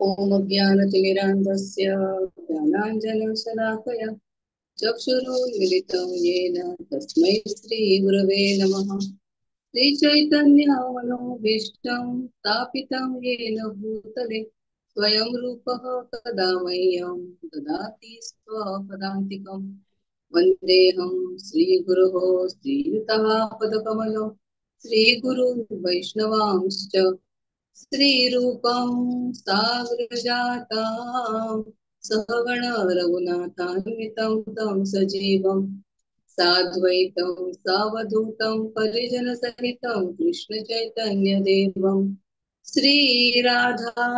ॐ ज्ञानतिमिरान्धस्य ज्ञानाञ्जनशलाकया चक्षुरुन्मिलितं येन तस्मै श्रीगुरवे नमः। श्रीचैतन्यमनोभीष्टं स्थापितं येन भूतले स्वयं रूपः कदा मह्यं ददाति स्वपदान्तिकम्। वन्देऽहं श्रीगुरोः श्रीयुतः पदकमलं श्रीगुरुन् वैष्णवांश्च श्रीरूपं साग्रजातां सहगण रघुनाथान्वितं तं सजीवं साद्वैतं सावधूतं परिजनसहितं कृष्णचैतन्यदेवं श्रीराधा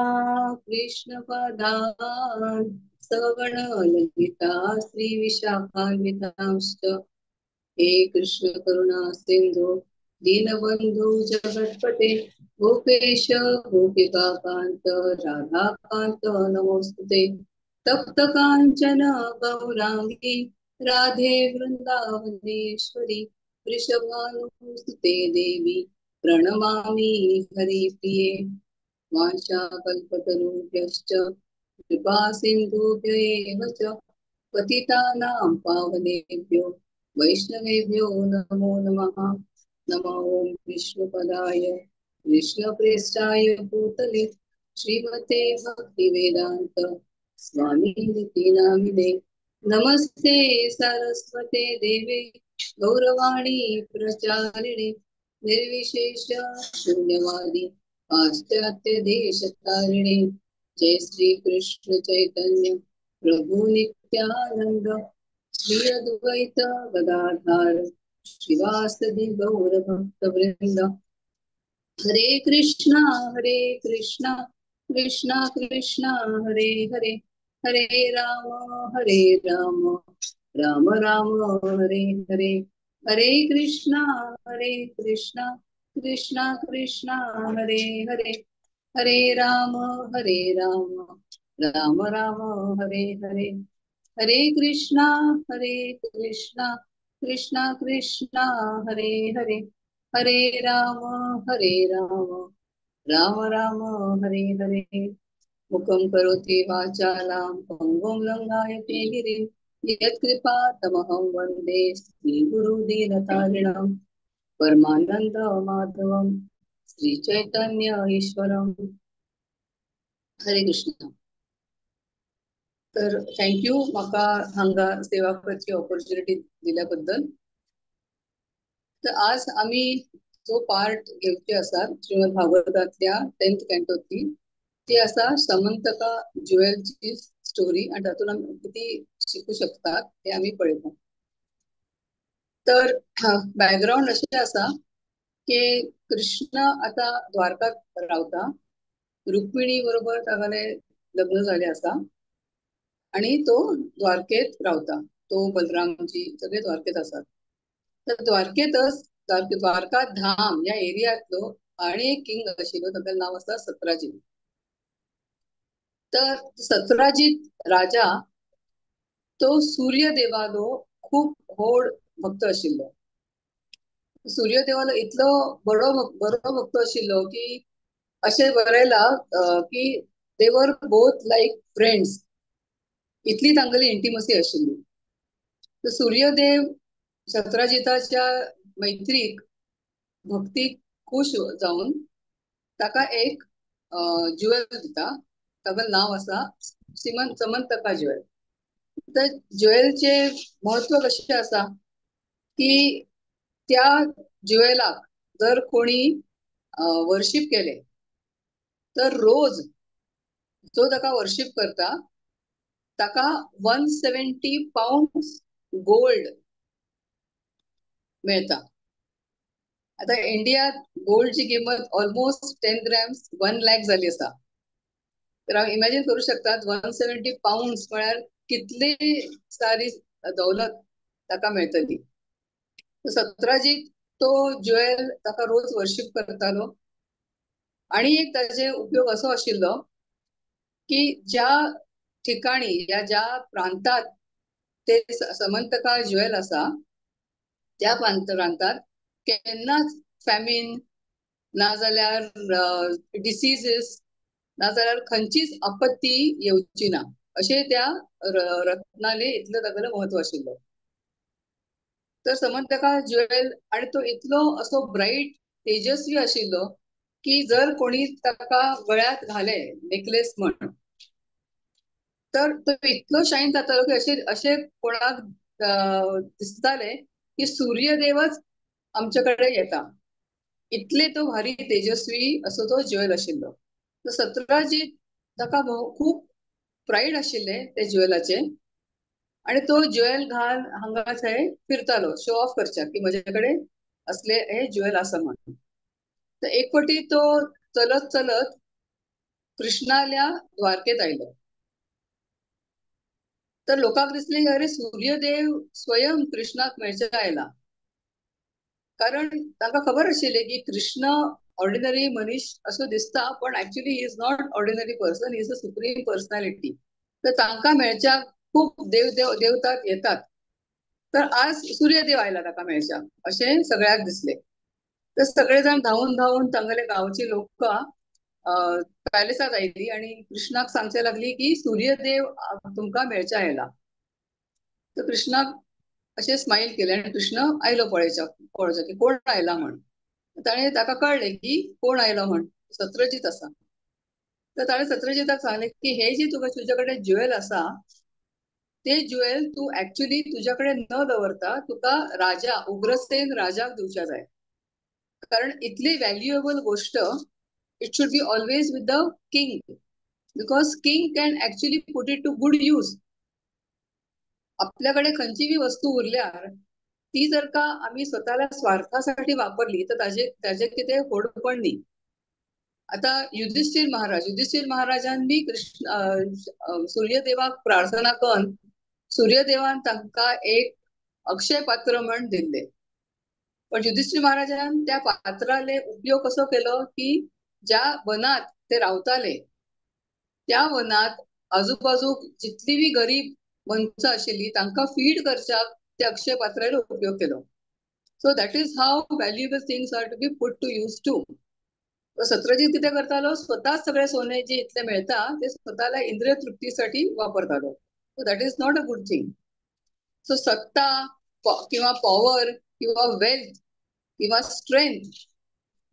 कृष्णपदान् सहगण ललिता श्रीविशाखान्वितांश्च हे कृष्ण करुणा सिंधु दीनबंधु जगतपते गोपेश गोपिका कांत राधा कांत नमोस्तुते तप्त कांचन गौरांगी राधे वृंदावनेश्वरी वृषभानुसुते देवी प्रणमामि हरिप्रिये वाञ्छाकल्पतरुभ्यश्च कृपा सिन्धुभ्य एव च पतितानां पावनेभ्यो वैष्णवेभ्यो नमो नमः। नमो विष्णुपदाय कृष्णप्रेष्ठाय भूतले श्रीमते भक्तिवेदान्त स्वामिनिति नामिने। नमस्ते सरस्वते देवे गौरवाणी प्रचारिणे निर्विशेष शून्यवादी पाश्चात्य देशतारिणे। जय श्री कृष्ण चैतन्य प्रभु नित्यानंद श्री अद्वैत गदाधर श्रीवासदि गौर भक्त वृंद। हरे कृष्णा कृष्णा कृष्णा हरे हरे, हरे राम राम राम हरे हरे। हरे कृष्णा कृष्णा कृष्णा हरे हरे, हरे राम राम राम हरे हरे। हरे कृष्णा कृष्णा कृष्णा हरे हरे, हरे राम राम राम हरे हरे। मुखं करोति वाचालां पङ्गुं लङ्घयते गिरिं यत्कृपातमहं वन्दे श्रीगुरुदीनतारिणं परमानंद माधवम श्रीचैतन्य ईश्वरम। हरे कृष्ण। तर थँक्यू म्हाका हांगा सेवा करची ऑपॉर्च्युनिटी दिल्याबद्दल। तर आज आम्ही जो पार्ट घेवचे आसा श्रीमद भागवतातल्या 10th कॅन्टोतली ती आसा समंतका ज्युएलची स्टोरी आणि तातून आमी किती शिकू शकतात हे आम्ही पळयता। तर बॅकग्राऊंड अशें आसा की कृष्ण आता द्वारकात रावता, रुक्मिणी बरोबर तागेले लग्न झाले आसा आणि तो द्वारकेत रावता, तो बलरामजी सगळे द्वारकेत असतात। तर द्वारकेतच द्वारका धाम या एरियातलो आणि एक किंग आशिल्लो ताचें नाव आसा सत्राजित। तर सत्राजित राजा तो सूर्यदेवालो खूप व्हड भक्त आशिल्लो। सूर्यदेवालो इतलो बरो भक्त आशिल्लो की अशें बरयला की दे वर बोथ लाईक फ्रेंड्स, इतली तांगेली इंटिमसी आशिल्ली। तर सूर्यदेव सत्राजिताच्या मैत्रीक भक्तीक खुश जाऊन ताका एक ज्युएल दिता, ताचें नाव आसा समंतका ज्युएल। तर ज्युएलचे महत्व कशें आसा की त्या ज्युएलाक जर कोणी वर्शिप केले तर रोज जो ताका वर्शिप करता ताका 170 पाउंड गोल्ड मिळता। आता इंडियात गोल्डची किंमत ऑलमोस्ट 10 ग्रॅम्स 1 लाख झाली आसा। तर हांव इमॅजिन करू शकतात 170 पाउंड्स म्हळ्यार कितली सारी दौलत ताका मेळटली। सत्राजित तो ज्युएल ताका रोज वर्शिप करतालो आणि एक ताचे उपयोग असो आशिल्लो की ज्या ठिकाणी या ज्या प्रांतात ते समंतका ज्युएल आसा त्या प्रांतात केन्नाच फॅमिन नाजाल्यार डिसीजेस नाजाल्यार खंयचीच आपत्ती येवची ना अशें त्या रत्नाले इतलो तागेलो महत्व आशिल्लो. तर समज ताका ज्वेल आणि तो इतलो असो ब्राईट तेजस्वी आशिल्लो की जर कोणी ताका गळ्यात घाले नेकलेस म्हण तर तो इतलो शाईन जातालो की अशें अशें कोणाक दिसताले की सूर्यदेवच आमच्याकडे येता इतले तो भारी तेजस्वी असो तो ज्वेल आशिल्लो. तर सत्राजीत ताका खूप प्राईड आशिल्ले ते ज्वेलाचे आणि तो ज्वेल घाल हांगा थंय फिरतालो शो ऑफ करच्याक की म्हज्याकडे असले हे ज्वेल आसा म्हणून. तर एक फावटी तो चलत चलत कृष्णाल्या द्वारकेत आयलो. तर लोकांक दिसले अरे सूर्यदेव स्वयं कृष्णाक मेळच्या आयला. कारण तांकां खबर आशिल्लें की कृष्ण ऑर्डिनरी मनीस असो दिसता पण actually he is not ordinary person, he is a supreme personality. तर तांकां मेळच्याक खूप देव देव देवता येतात. तर आज सूर्यदेव आयला ताका मेळच्याक अशें सगळ्याक दिसले. तर सगळे जाण धांवून धांवून तांगेले गांवची लोक पॅलेसात आयली आणि कृष्णाक सांगचे लागली की सूर्यदेव तुमकां मेळच्या आयला. तर कृष्णाक अशें स्माईल केले आणि कृष्ण आयलो पळोवच्या की कोण आयला म्हण. ताणें ताका कळलें की कोण आयलो म्हण सत्रजीत आसा. तर ताणें सत्रजिताक सांगलें की हे जे तुझ्या कडेन ज्वेल आसा ते ज्वेल तू ऍक्च्युली तुझ्याकडे न दवरता तुका राजा उग्रसेन राजाक दिवच्या जाय. कारण इतली व्हॅल्युएबल गोष्ट it should be always with the king because king can actually put it to good use. आपल्याकडे खंयची बी वस्तू उरल्यार ती जर का आम्ही स्वतःला स्वार्थासाठी वापरली तर त्याचे किती होडपण नाही. आता युधिष्ठिर महाराजान बी कृष्ण सूर्यदेवाक प्रार्थना करून सूर्यदेवान तांकां एक अक्षय पात्र म्हण दिले. पण युधिष्ठिर महाराजान त्या पात्राले उपयोग कसो केलो की ज्या वनात ते रावताले त्या वनात आजूबाजूक जितली बी गरीब मनशां आशिल्ली तांकां फीड करच्याक ते अक्षय पात्राचो उपयोग केलो. So that is how valuable things are to be put to use too. Satrajit किती करतालो स्वतःच सगळे सोने जे इतले मिळता ते स्वतःला इंद्रिय तृप्तीसाठी वापरतालो. So that is not a good thing. So सत्ता किंवा पॉवर किंवा वेल्थ किंवा स्ट्रेंथ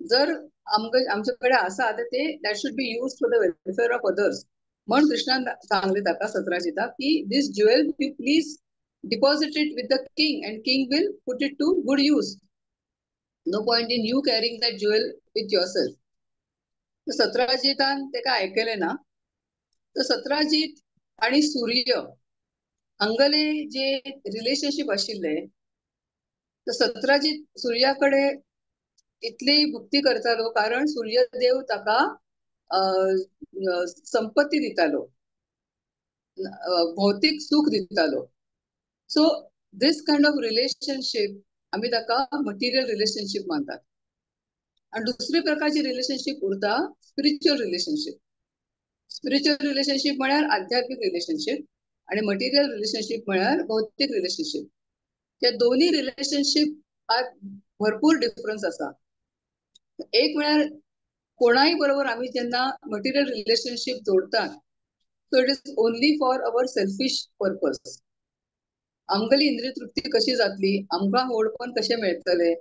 जर आमच्याकडे असा तर ते that should be use for the welfare of others. म्हणून कृष्णान सांगले ताका सत्राजिताक की this jewel you please deposit it with the king and king will put it to good use. No point in you carrying that jewel with yourself. तर सत्राजितान ते काय ऐकले ना. तर सत्राजित आणि सूर्य हांगले जे रिलेशनशिप आशिल्ले तर सत्राजित सूर्याकडे इतली भक्ती करतालो कारण सूर्यदेव ताका संपत्ती दितालो, भौतिक सुख दितालो. So this kind of relationship आम्ही ताका मटेरियल रिलेशनशिप मानतात. आणि दुसरी प्रकारची रिलेशनशिप उरता स्पिरिच्युअल रिलेशनशिप. स्पिरिच्युअल रिलेशनशिप म्हळ्यार आध्यात्मिक रिलेशनशिप आणि मटेरियल रिलेशनशिप म्हळ्यार भौतिक रिलेशनशिप. त्या दोन्ही रिलेशनशिप आज भरपूर डिफरन्स असा. एक म्हळ्यार कोणाही बरोबर आम्ही जेन्ना मटेरियल रिलेशनशिप जोडतात so it is only for our selfish purpose. आमगेली इंद्रिय तृप्ती कशी जातली, आमकां ओळखून कशें मेळटले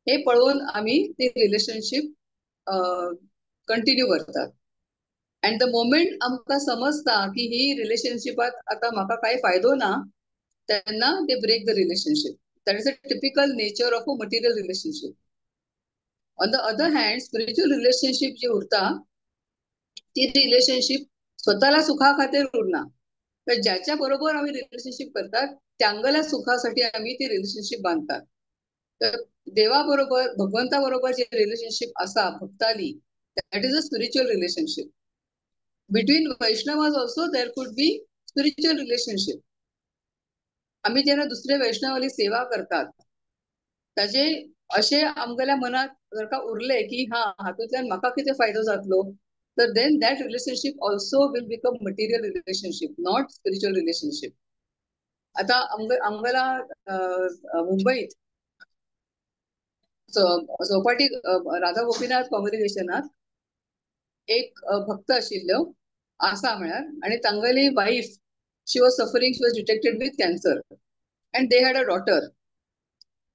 हे पळोवन आम्ही ती रिलेशनशिप कंटिन्यू करतात. अँड द मोमेंट आमकां समजता की ही रिलेशनशिपात आता म्हाका काही फायदो ना तेन्ना they break the relationship. That is a typical nature of a material relationship. On the other hand spiritual relationship जी उरता ती रिलेशनशिप स्वतःला सुखा खातीर उरना. तर ज्याच्या बरोबर आम्ही रिलेशनशिप करतात त्यांगल्या सुखासाठी आम्ही ती रिलेशनशिप बांधतात. तर देवा बरोबर भगवंता बरोबर जे रिलेशनशिप असा भक्ताली that is a spiritual relationship. Between Vaishnavas also there could be spiritual relationship. आम्ही जेव्हा दुसरे वैष्णवाली सेवा करतात ताजे असे आमगेल्या मनात जर का उरले की हा हातूंतल्यान म्हाका कितें फायदो जातलो तर then that relationship also will become material relationship not spiritual relationship. आता आमगेला मुंबईत चौपाटी राधा गोपीनाथ कॉंग्रिगेशनात एक भक्त आशिल्लो आसा म्हळ्यार, आणि तांगेली wife she was suffering, she was detected with cancer and they had a daughter.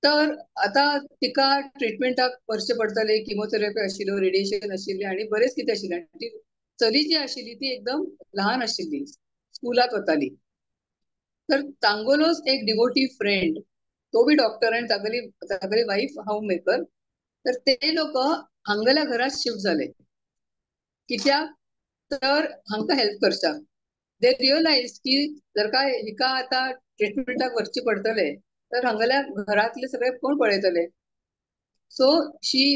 तर आता तिका ट्रिटमेंटाक वर्षे पडतले, किमोथेरपी आशिल्लो, रेडिएशन आशिल्ले आणि बरेच कितें आशिल्ले. आणि ती चली जी आशिल्ली ती एकदम लहान आशिल्ली, स्कुलात वताली. तर तांगोलोच एक डिवोटी फ्रेंड, तो बी डॉक्टर आणि तागेली वाईफ हाऊस मेकर. तर ते लोक हांगल्या घरात शिफ्ट झाले. कित्याक तर हांकां हेल्प करच्याक. दे रियलाइज की जर का हिका आता ट्रीटमेंटाक वरची पडतले तर हांगल्या घरातले सगळे कोण पळयतले. So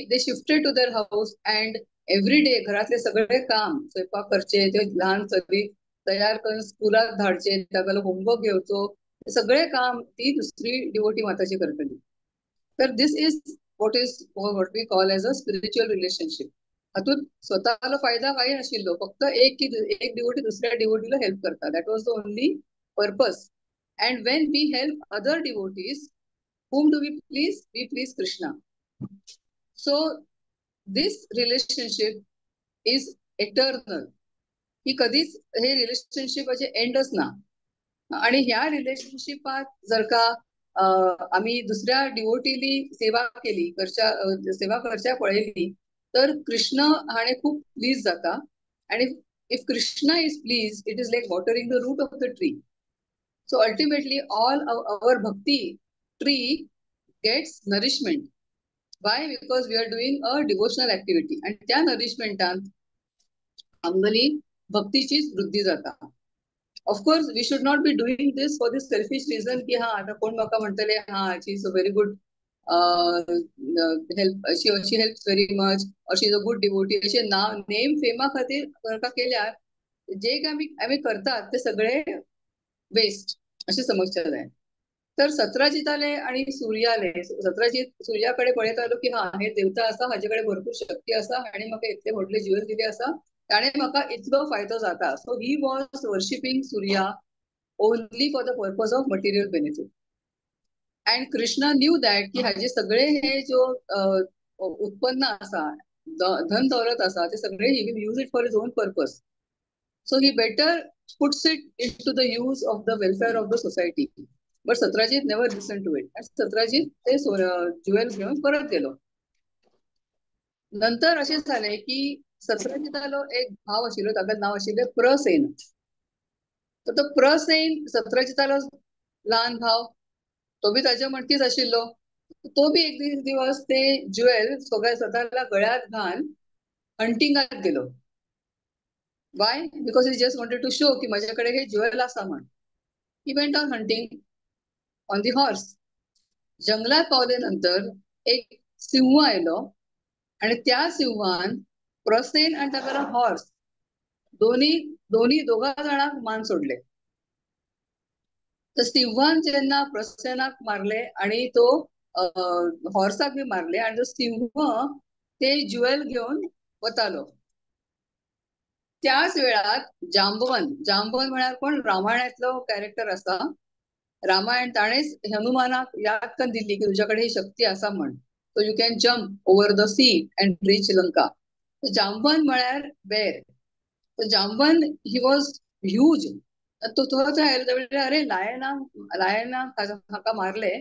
they shifted to their house and every day घरातले सगळे काम, स्वयंपाक करचे, ते लहान चली तयार करून स्कुलात धाडचे, तागेलो होमवर्क घेवचो, सगळे काम ती दुसरी डिवोटी माताची करतली. तर this is what we call as a spiritual relationship. हातून स्वतःला फायदा काही नाशिल्लो, फक्त एक डिवोटी दुसऱ्या डिवोटीला हेल्प करता. That was the only purpose. And when we help other devotees, whom do we please? We please Krishna. So this relationship is eternal. ही कधीच हे रिलेशनशिपाचे एंडच ना. आणि ह्या रिलेशनशिपात जर का आम्ही दुसऱ्या डिवोटीली सेवा केली, सेवा करच्या पळयली, तर कृष्ण हाणे खूप प्लीज जाता. आणि if Krishna is please, it is like watering the root of the tree. So ultimately all our bhakti tree gets nourishment. Why? Because we are doing a devotional activity, आणि त्या नरिशमेंटान आमगली भक्तीचीच वृद्धी जाता. Of course we should not be doing this for this selfish reason की हा आता कोण म्हाका म्हणटले हा she is a very good help, she helps very much, और शी इज अ गुड डिवोटी, असे नाव नेम फेमा खातीर का केल्यार जे आम्ही आम्ही करतात ते सगळे वेस्ट असे समजचे जाय. तर सतराजीत आले आणि सूर्य आले. सतराजीत सूर्याकडे पळयत आलो की हा हे देवता असा, हाजेकडे भरपूर शक्ती असा, आणि म्हाका इतले व्हडले जीवन दिले असा, ताणे म्हाका इतलो फायदो जाता. So he was worshipping Surya only for the purpose of material benefit. And Krishna knew that की हाजे सगळे हे जो उत्पन्न असा, धन दौलत असा, ते सगळे he will use it for his own purpose. So he better puts it into the use of the welfare of the society. But Satrajit never listen to it. Satrajit ते ज्युएल घेऊन परत गेलो. नंतर असे झाले की सत्राजितालो एक भाव आशिल्लो, तागेलें नाव आशिल्लें प्रसेन. तर तो प्रसेन सत्राजितालो लहान भाव, तो बी ताच्या म्हणतीच आशिल्लो. तो बी एक दिवस ते ज्युएल सगळ्या स्वतःला गळ्यात घाल हंटिंगात गेलो. Why? Because he just wanted to show की माझ्याकडे हे ज्युएल असा म्हण. He went on hunting on the horse. जंगलात पावले नंतर एक सिंह आयलो, आणि त्या सिंहान प्रसेन आणि तागेलो हॉर्स दोन्ही दोन्ही दोघा जणांक मान सोडले. तर सिंहान जेन्ना प्रसेनाक मारले आणि तो हॉर्साक बी मारले, आणि तो सिंह ते ज्युएल घेऊन वतालो. त्याच वेळात जांबवन म्हळ्यार कोण, रामायणातलो कॅरेक्टर असा. रामायण ताणेच हनुमानाक याद करून दिल्ली की तुझ्याकडे ही शक्ती असा म्हण, so you can jump over the sea and reach Lanka. Jambavan म्हळ्यार बेर. तर जांबवन ही वॉज ह्यूज. तो अरे लायनाक हाका मारले.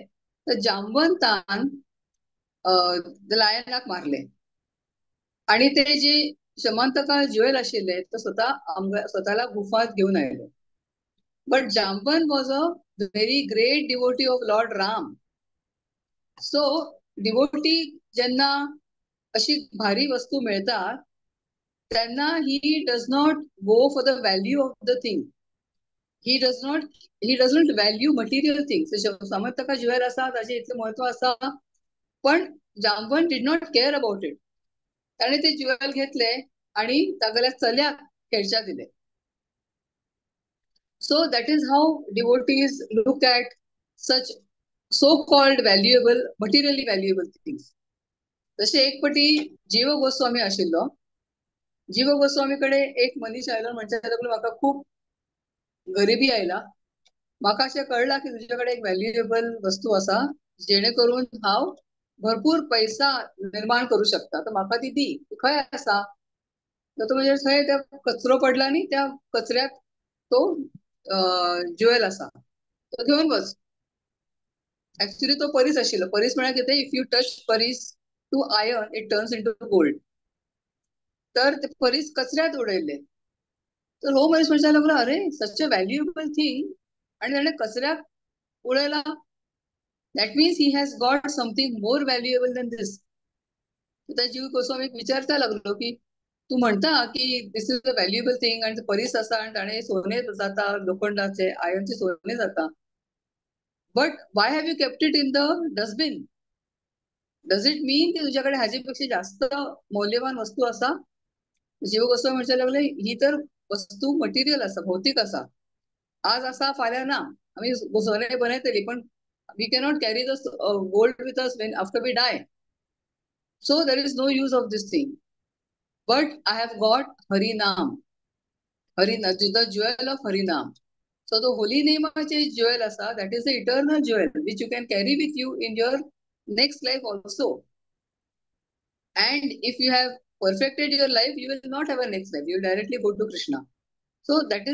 तर जांबवंतान लायनाक मारले, आणि ते जे शमंतका ज्युएल आशिल्ले तो स्वतःला गुफात घेऊन आयले. But Jambavan was a very great devotee of lord Ram. So devotee जेन्ना अशी भारी वस्तू मिळतात त्यांना he does not go for the value of the thing. He doesn't value material things. समर्थका ज्युएल असा, ताचे इतले महत्व असा, पण Jambavan did not care about it. त्याने ते ज्युएल घेतले आणि तागेल्या चल्याक खेळच्या दिले. So that is how devotees look at such so called valuable, materially valuable things. जसे एक पटी जीव गोस्वामी आशिल्लो. जीव गोस्वामीकडे एक मनीस आयलो, म्हणजे म्हाका खूप गरिबी आयला. म्हाका अशें कळला की तुझ्याकडे एक व्हॅल्युएबल वस्तू असा, जेणेकरून हांव भरपूर पैसा निर्माण करू शकता, तर म्हाका ती दी. खंय आसा? तर तो म्हणजे थंय त्या कचरो पडला आणि त्या कचऱ्यात तो ज्युएल असा तो घेऊन बस. ऍक्च्युली तो परीस आशिल्लो. परीस म्हळ्यार कितें, if you touch paras to iron it turns into gold. तर ते परीस कचऱ्यात उडयले. तर हो मनीस म्हणचा लागला, अरे सच अ व्हॅल्युएबल थिंग आणि त्याने कचऱ्यात उडयला. That means he has got something more valuable than this. त्या जीव कसो आम्ही विचारता लागलो की तू म्हणता की दिस इज अ व्हॅल्युएबल थिंग आणि परीस असा आणि ताणे सोने जाता, लोखंडाचे आयर्नचे सोने जाता. But why have you kept it in the dustbin? Does it mean की तुझ्याकडे ह्याच्यापेक्षा जास्त मौल्यवान वस्तू असा? जीव कसो म्हणचा लागले, ही तर वस्तू मटेरियल असा, भौतिक असा. आज असा फाल्यां ना. आम्ही सोने बनयतली पण we cannot carry the gold with us when after we die. So there is no use of this thing. But I have got Harinam. Harinam, the jewel of Harinam. So the holy name jewel asa, that is the eternal jewel which you can carry with you in your next life also. And if you have perfected your life, you will not have a next life. You will directly go to Krishna. So that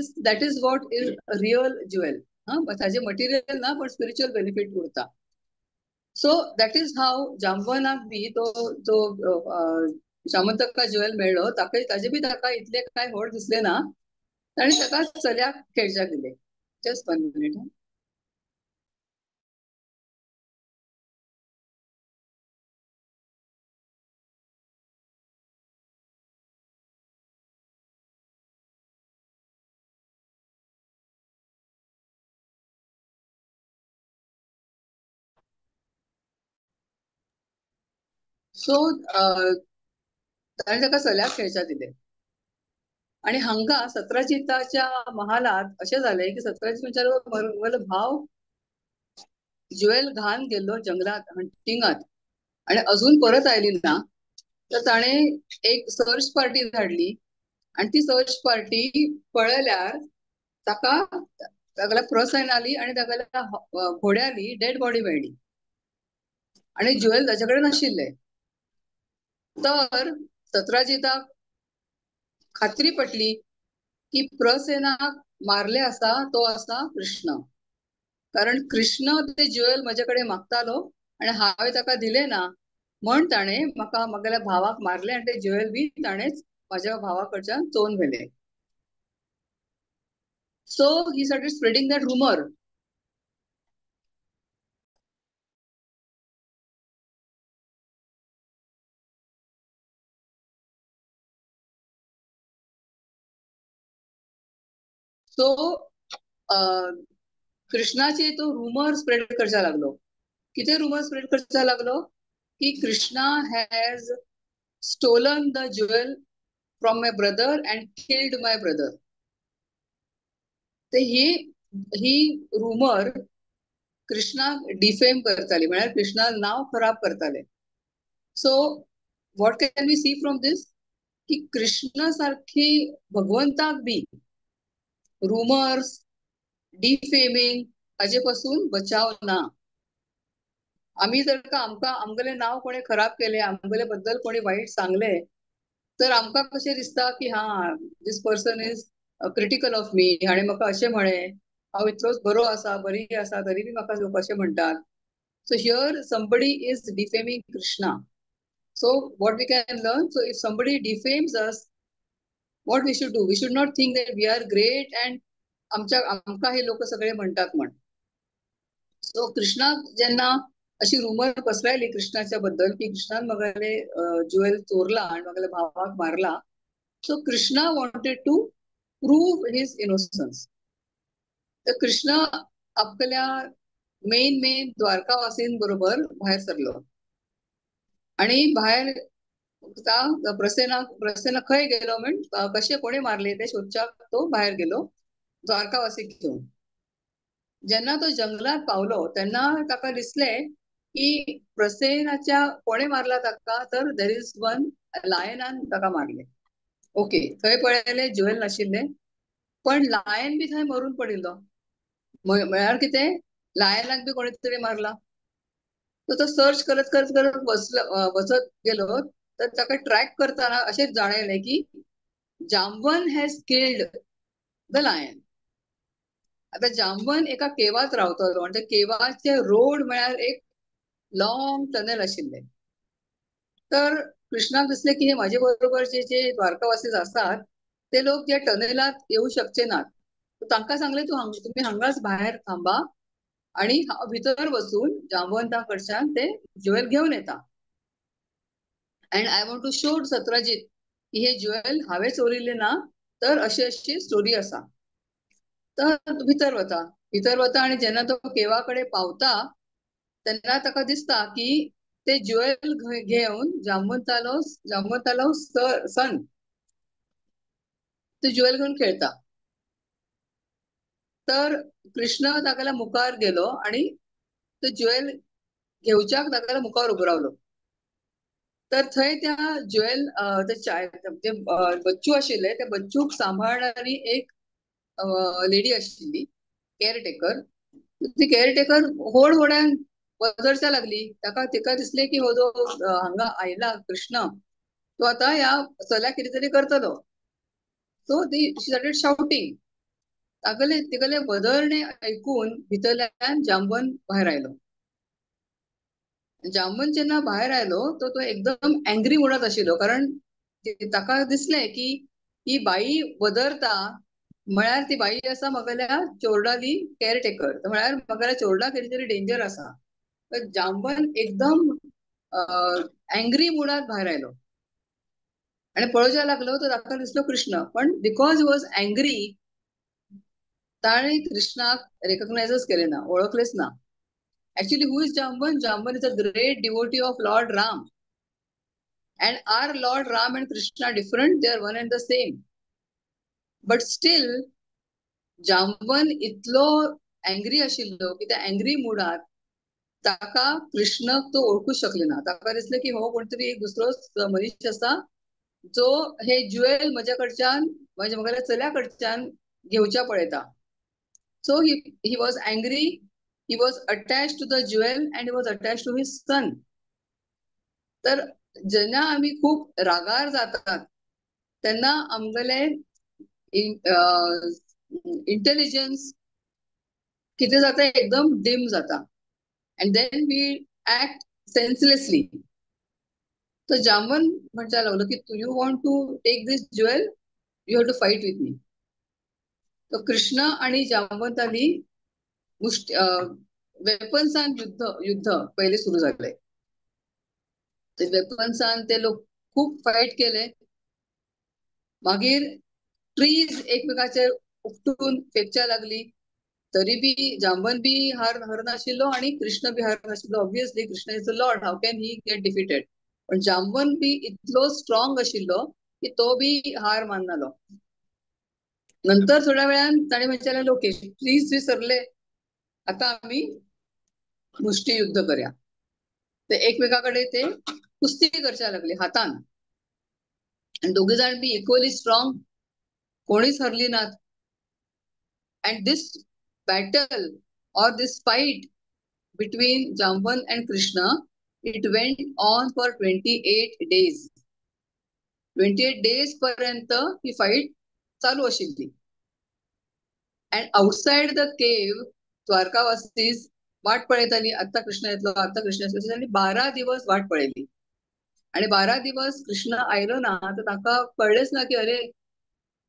is what is a real jewel. But as a material na, but spiritual benefit urta. So that is how Jambavanak बी तो जो शामंतका Jewel मेळ्ळो ताका ताजे बी ताका इतले काय व्हड दिसले ना आणि ताका चल्याक खेळच्याक दिले. Just 1 minute. सो ताणें ताका चल्याक खेळच्या दिले. आणि हांगा सत्राजिताच्या महालात असे झाले की सत्राजित म्हणजे भाव ज्युएल घान गेलो जंगलात हंटिंगात आणि अजून परत आयली ना. तर ताणे एक सर्च पार्टी धाडली आणि ती सर्च पार्टी पळयल्यार ताका तागेल्या प्रसन आली आणि तागेल्या घोड्याली डेड बॉडी मेळ्ळी आणि ज्युएल ताचे कडेन नाशिल्ले. तर सत्राजिताक खात्री पटली की प्रसेनाक मारले असा तो असा कृष्ण. कारण कृष्ण ते ज्युएल माझ्याकडे मागतालो आणि हांवें ताका दिले ना म्हण ताणे म्हाका म्हगेल्या भावाक मारले आणि ते ज्युएल बी ताणेच माझ्या भावाकडच्यान चोरून व्हेले. So he started spreading that rumour. So कृष्णाचे तो रुमर स्प्रेड करचा लागलो. किती रुमर स्प्रेड करचा लागलो की Krishna has stolen the jewel from my brother and killed my brother. ते ही रुमर कृष्णाक डिफेम करताली, म्हळ्यार कृष्णा नाव खराब करताले. So what can we see from this की कृष्ण सारखी भगवंताक बी रुमर्स डिफेमिंग हाजे पासून बचाव ना. आम्ही जर का आमगेले नाव कोणी खराब केले, आमगेले बद्दल कोणी वाईट सांगले तर आमकां कशें दिसता की हा this person is critical of me, हाणे म्हाका अशें म्हळे, हांव इतलोच बरो आसा बरी आसा तरी बी म्हाका लोक अशें म्हणटात. So here somebody is defaming Krishna. So what we can learn, so if somebody defames us, what we should do, we should not think that we are great and आमका हे लोक सगळे म्हणतात म्हण. सो कृष्णा जेन्ना अशी रुमर पसरायली कृष्णाच्या बद्दल की कृष्णान म्हागेले ज्युएल चोरला आणि म्हागेल्या भावाक मारला. So Krishna wanted to prove his innocence. तर कृष्ण आपल्या मेन द्वारकावासीन बरोबर बाहेर सरलो आणि बाहेर प्रसेना खंय गेलो म्हण कशे कोणी मारले ते सोदच्याक तो बाहेर गेलो द्वारकावासीक घेऊन. जेन्ना तो जंगलात पावलो तेन्ना ताका दिसले की प्रसेनाच्या कोणे मारला ताका, तर देर इज वन लायनान ताका मारले. ओके, थंय पळयले ज्युएल नाशिल्ले पण लायन बी थंय मरून पडिल्लो. म्हळ्यार कितें, लायनाक बी कोणी तरी मारला. तो सर्च करत करत करत वचत गेलो तर ताका ट्रॅक करताना अशेंच जाणयले की Jamvan has killed the lion. आता जामवन एका केवात रावतलो आणि त्या केवाचे रोड म्हळ्यार एक लॉंग टनल आशिल्ले. तर कृष्णाक दिसले की हे माझे बरोबरचे जे द्वारकावासी असतात ते लोक त्या टनेलात येऊ शकचे नात. तांकां सांगले तुम्ही हांगाच बाहेर थांबा आणि भितर बसून जांबवंताकडच्यान ते ज्वेल घेऊन येता. And I want to show Satrajit की हे ज्वेल हांवें चोरिल्ले ना, तर अशी अशी स्टोरी असा. तर भितर वता आणि जेन्ना तो केवाकडे पावता तेन्ना ताका दिसता की ते ज्वेल घेऊन जांबवंतालो सन ते ज्वेल घेऊन खेळता. तर कृष्ण ताका मुखार गेलो आणि तो ज्वेल घेवच्याक ताका मुखार उबो रावलो. तर थंय त्या ज्वेल ते बच्चू आशिल्ले त्या बच्चूक सांभाळणारी एक लेडी आशिल्ली केअरटेकर. ती केअरटेकर व्हड्यान वदरच्या लागली. तिका दिसले की हो जो हांगा आयला कृष्ण तो आता ह्या चल्याक कितें तरी करतलो. सो ती शी स्टार्टेड शाउटिंग. तिगले वदरणे ऐकून भितरल्यान जांबवन भायर आयलो. जांबवन जेन्ना भायर आयलो तो एकदम अँग्री मुडात आशिल्लो, कारण ताका दिसले की ही बाई वदरता म्हळ्यार ती बाई आसा म्हागेल्या चोरडाली केअरटेकर, म्हळ्यार म्हागेल्या चोरडा कितें तरी डेंजर आसा. तर जांबवन एकदम अँग्री मुडात भायर आयलो आणि पळोवच्या लागलो तर ताका दिसलो कृष्ण. पण बिकॉज वॉज अँग्री ताणे कृष्णाक रेकग्नायजच केले ना, ओळखलेच ना. Actually, who is Jamban? Jamban is a great devotee of Lord Ram. And are Lord Ram and Krishna different? They are one and the same. But still, Jamban इतलो angry आशिल्लो की त्या angry मुडात ताका कृष्ण तो ओळखू शकले ना. ताका दिसले की हो कोणतरी एक दुसरो मनीस आसा जो हे ज्वेल म्हज्याकडच्यान म्हज्या चल्याकडच्यान घेवच्या पळयता. So he was angry, he was attached to the jewel and he was attached to his son. तर जेन्ना आम्ही खूप रागार जातात तेन्ना आमगेले इंटेलिजन्स किती जाता एकदम डिम जाता and then we act senselessly. तर जामवन म्हणच्या लागलो की you want to take this jewel, you have to fight with me. तर कृष्ण आणि जामवंतांनी वेपन्सान युद्ध पहिले सुरू झाले. ते वेपन्सान ते लोक खूप फाईट केले. मागीर ट्रीज एकमेकाचेर उपटून फेकच्या लागली. तरी बी जांबवन बी हार नाशिल्लो आणि कृष्ण बी हार नाशिल्लो. Obviously Krishna is the lord, how can he get defeated. पण जांबवन बी इतलो स्ट्रॉंग आशिल्लो की तो बी हार माननालो. नंतर थोड्या वेळान ताणे म्हणचे लोक प्लीज विसरले, आता आम्ही मुष्टी युद्ध करूया. ते एकमेकाकडे ते कुस्ती करच्या लागले हातान. आणि दोघे जण बी इक्वली स्ट्रॉंग, कोणीच हरली नात. And this battle or this fight between Jamban and Krishna, it went on for 28 days. 28 days पर्यंत ही फाईट चालू आशिल्ली. And outside the cave, द्वारकावासीज वाट पळयताली आता कृष्ण येतलो, आता कृष्ण येतलो. त्यांनी 12 दिवस वाट पळयली आणि 12 दिवस कृष्ण आयलो ना. तर ताका कळलेच ना की अरे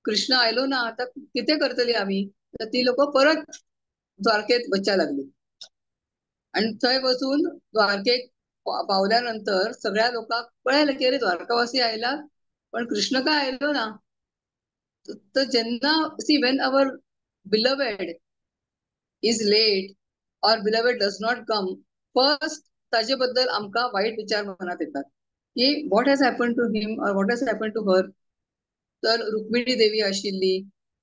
कृष्ण आयलो ना, आता किती करतली आम्ही. तर ती लोक परत द्वारकेत वचच्या लागली. आणि थंय बसून द्वारकेक पावल्यानंतर सगळ्या लोकांक कळलं की अरे द्वारकावासी आयला पण कृष्ण काय आयलो ना. तर जेन्ना see when our beloved is late or beloved does not come, first ताजे बद्दल आमकां वाईट विचार मनात येतात की what has happen to him or what has happen to her. तर रुक्मिणी देवी आशिल्ली,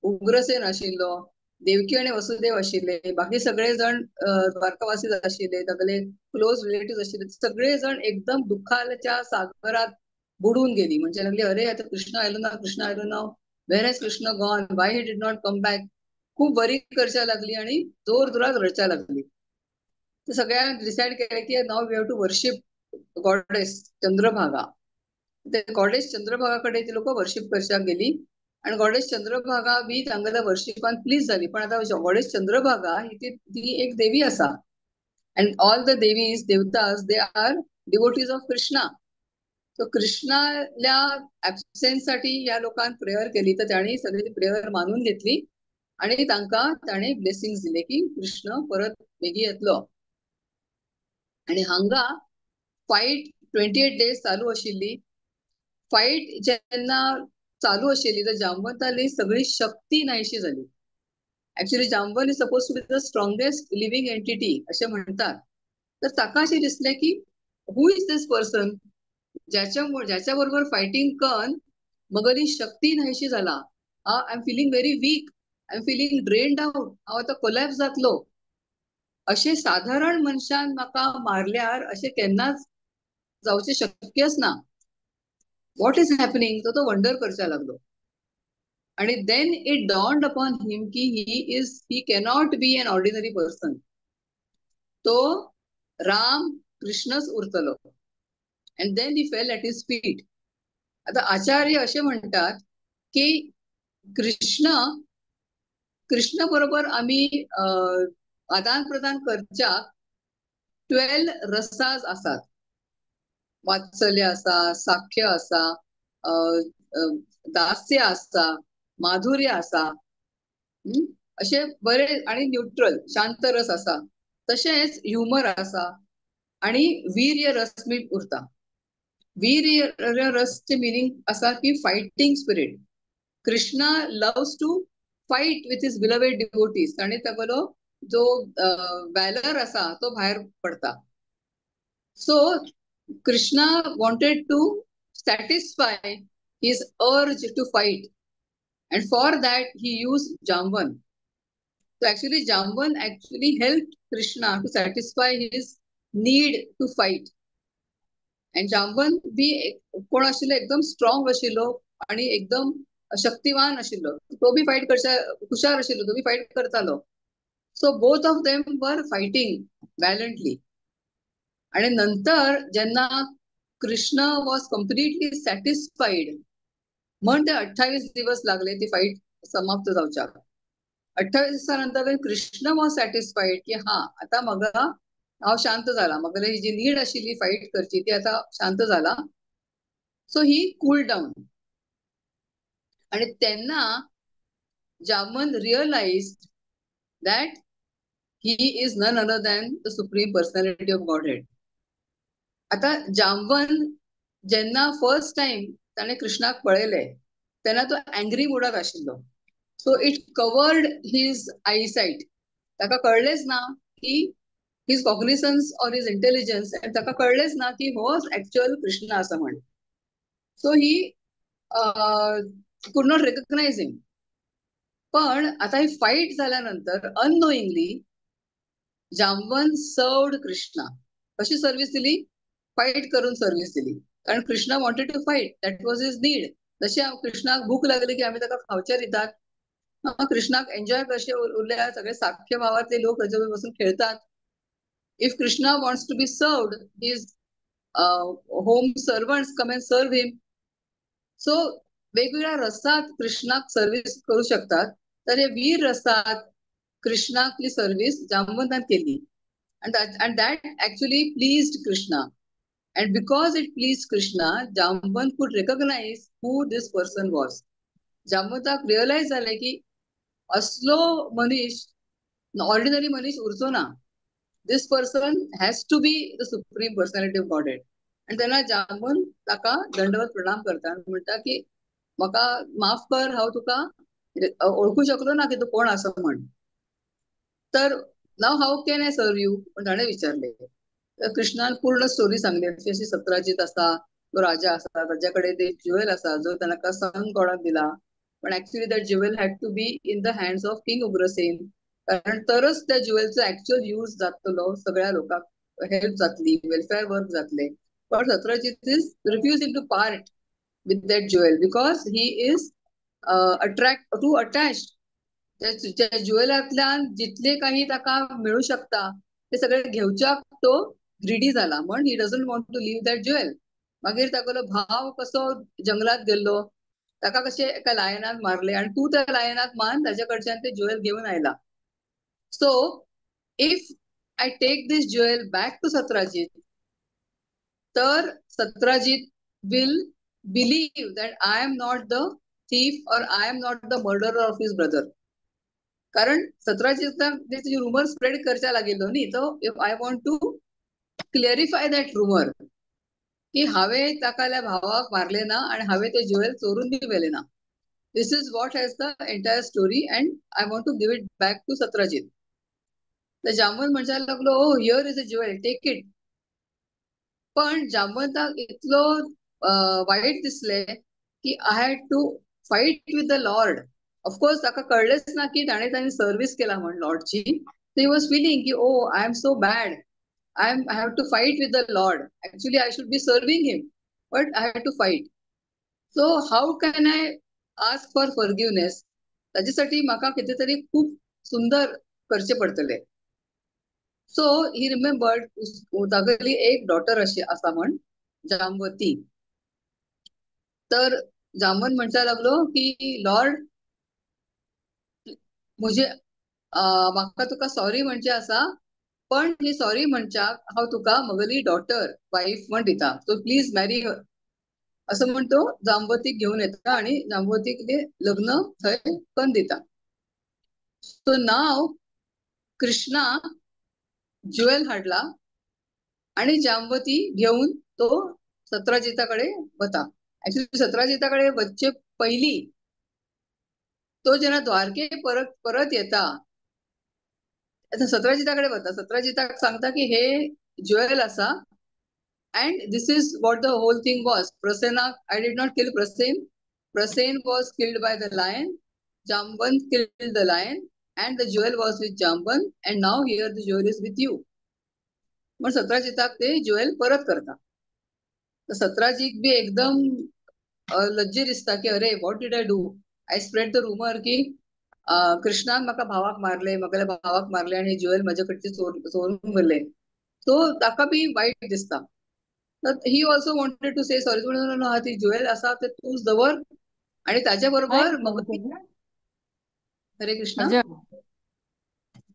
उग्रसेन आशिल्लो, देवकी आणि वसुदेव आशिल्ले, बाकी सगळे जण द्वारकावासी आशिल्ले, सगळे क्लोज रिलेटिव्ह आशिल्ले, सगळे जण एकदम दुःखाच्या सागरात बुडून गेली. म्हणजे लागली अरे आता कृष्ण आयलो ना, कृष्ण आयलो ना, where has Krishna gone, why he did not come back. खूप बरी करच्या लागली आणि जोर जोरात रडच्या लागली. तर सगळ्यांनी डिसाईड केले की नाव we have to worship goddess Chandrabhaga. ते गॉडेस चंद्रभागाकडे ती लोक वर्शिप करच्या गेली आणि गॉडेस चंद्रभागा बी तांगेल्या वर्शिपान प्लीज झाली. पण आता गॉडेस चंद्रभागा ही ती एक देवी असा, and all the Devi's देवतास they are devotees of Krishna. तर कृष्णाल्या ऍब्सेन्स साठी या लोकांनी प्रेयर केली, तर त्यांनी सगळी प्रेयर मानून घेतली आणि तांणी ब्लेसिंग दिले की कृष्ण परत बेगी येतलो. आणि हांगा फाईट 28 डेज चालू आशिल्ली. फाईट जेन्ना चालू आशिल्ली तर जांबवताली सगळी शक्ती नाहीशी झाली. Actually Jambavan is suppose to be the strongest living entity असे म्हणतात. तर ताका अशें दिसलें की हू इज दिस पर्सन ज्याच्या बरोबर फायटिंग कन मगरी शक्ती नाहीशी झाला. I am feeling very weak, I am feeling drained out, हांव आतां कोलॅप्स जातलो. अशें साधारण मनशान म्हाका मारल्यार अशें केन्नाच जावचें शक्यच ना. व्हॉट इज हॅपनिंग तो वंडर करचा लागलो. आणि then it dawned upon him की he cannot be an ordinary person. तो राम कृष्णच उरतलो. And then he fell at his feet. आता आचार्य असे म्हणतात की कृष्ण बरोबर आम्ही आदान प्रदान करच्या 12 रसाज असतात. वात्सल्य असा, साख्य असा, दास्य असा, माधुर्य असा, असे बरे, आणि न्यूट्रल शांत रस असा, तसेच ह्युमर असा, आणि वीर्य रसमी उरता. वीर्य रसचे मिनिंग असा की fighting spirit. Krishna loves to fight with his beloved devotees, आणि तागेलो जो वॅलर असा तो भायर पडता. So Krishna wanted to satisfy his urge to fight, and for that he used Jamvan. So actually Jamvan actually helped Krishna to satisfy his need to fight. And Jamvan बी कोण आशिल्लो एकदम स्ट्रॉंग आशिल्लो आणि एकदम शक्तिवान आशिल्लो. तो बी फाईट करचा हुशार आशिल्लो, तो बी फाईट करतालो. So both of them were fighting valiantly. आणि नंतर जेव्हा कृष्ण वॉज कम्प्लिटली सॅटिस्फाईड, म्हण ते 28 दिवस लागले ती फाईट समाप्त जावच्या. 28 दिवसानंतर कृष्ण वॉज सॅटिस्फाईड की हा आता म्हाका हांव शांत जाला, म्हाका ही जी नीड आशिल्ली फाईट करची ती आता शांत जाला. So he cool down. आणि तेन्ना Jaman realised that he is none other than the supreme personality of Godhead. आता जामवन जेन्ना फर्स्ट टाइम ताणे कृष्णाक पळयले तेन्ना तो अँग्री मुडाक आशिल्लो. So it covered his eyesight. ताका कळलेच ना की his cognisance or his intelligence, ताका कळलेच ना की हो ऍक्च्युअल कृष्ण असं म्हण. So he could not recognise him. पण आता ही फाईट झाल्यानंतर अननोईंगली जामवन सर्व्ड कृष्णा. कशी सर्व्हिस दिली? फाईट करून सर्व्हिस दिली. कारण Krishna wanted to fight, that was his need. जशी कृष्णाक भूक लागली की आम्ही ताका खावचे दितात. कृष्णाक एन्जॉय कसे उरल्या सगळे साख्य भावातले लोक त्याच्यावर बसून खेळतात. If Krishna wants to be served, his home servants come and serve him. So वेगवेगळ्या रसात कृष्णाक सर्व्हिस करू शकतात. तर हे वीर रसात कृष्णाकली सर्व्हिस जांबवंतान केली. and that actually pleased Krishna. And because it pleased Krishna, Jamban could recognize who this person was. Jambantak realize झाले की असलो मनीष ऑर्डिनरी मनीष उरचो ना. This person has to be the supreme personality of godhead. आणि त्यांना जांबन ताका दंडवत प्रणाम करता म्हणता की म्हाका माफ कर, हांव तुका ओळखू शकलो ना की तू कोण असं म्हण. तर now how can I serve you पण ताणे विचारले. कृष्णान पूर्ण स्टोरी सांगली. अशी सत्राजित असा, तो राजा असा, त्याच्याकडे ते ज्युएल असा जो त्यांना सन गॉडाक दिला. पण actually that jewel had to be in the hands of king Ugrasen. कारण तरच त्या ज्युएलचा ऍक्च्युअल यूज जातलो, सगळ्या लोकांक हेल्प जातली, वेलफेअर वर्क जातले. पण Satrajit is refusing to part with that jewel because he is too attached. त्या ज्युएलातल्यान जितले काही ताका मिळू शकता ते सगळे घेवच्याक तो ग्रीडी झाला. म्हण he doesn't want to leave that jewel. मागीर तागेलो भाव कसो जंगलात गेल्लो ताका कशें एका लायनान मारले आणि तू त्या लायनाक मान ताच्याकडच्यान ते ज्युएल घेऊन आयला. So if I take this jewel back to Satrajit, तर Satrajit will believe that I am not the thief or I am not the murderer of his brother. कारण सत्राजीत तुझी रुमर स्प्रेड करच्या लागेलो न्ही, तो if I want to clarify that rumour की हांवें ताका भावाक मारले ना आणि हांवें ते ज्युएल चोरून बी व्हेले ना. This is what has the entire story and I want to give it back to Satrajit. तर जांबवन म्हणचाक लागलो, oh here is a jewel, take it. पण जांबवंताक इतलो वाईट दिसले की I had to fight with the lord. Of course ताका कळलेच ना की ताणी सर्व्हिस केला म्हणून लॉर्डची. ही वॉज फिलिंग की oh I am so bad, I have to fight with the Lord. Actually, I should be serving him, but I have to fight. So how can I ask for forgiveness? त्याच्यासाठी म्हाका कितें तरी खूप सुंदर करचे पडटले. So ही remembered तागेली एक डॉटर अशी आसा म्हण जांबवती. तर जांबवन म्हणचा लागलो की लॉर्ड म्हणजे म्हाका तुका सॉरी म्हणचे आसा, पण ही सॉरी म्हणच्याक हांव तुका म्हगेली डॉटर वाईफ म्हण दिता, सो प्लीज मॅरी हर. असं म्हण तो जांबवतीक घेऊन येता आणि जांबवतीक लग्न थंय करून दिता. सो नाव कृष्णा ज्युएल हाडला आणि जांबवती घेऊन तो सत्राजिताकडे वता. ऍक्च्युली सत्राजिताकडे वचचे पहिली तो जेव्हा द्वारके परत परत येता, सत्राजिताकडे वता. सत्राजिताक सांगता की हे ज्युएल असा and this is what the whole thing was. Prasena, I did not kill Prasen. Prasen was killed by the lion. Jamban killed the lion and the jewel was with Jamban and now here the jewel is with you. मग सत्राजिताक ते Jewel परत करता. तर सत्राजीक बी एकदम लज्जे दिसता की अरे what did I do. I spread the rumour की कृष्णान म्हाका भावाक मारले, म्हागेल्या भावाक मारले आणि ज्युएल माझ्या कडचे चोरून व्हेले. सो ताका बी वाईट दिसता. He also wanted to say sorry, म्हणून हा ती ज्युएल असा ते तूच दवर आणि त्याच्या बरोबर मग हरे कृष्ण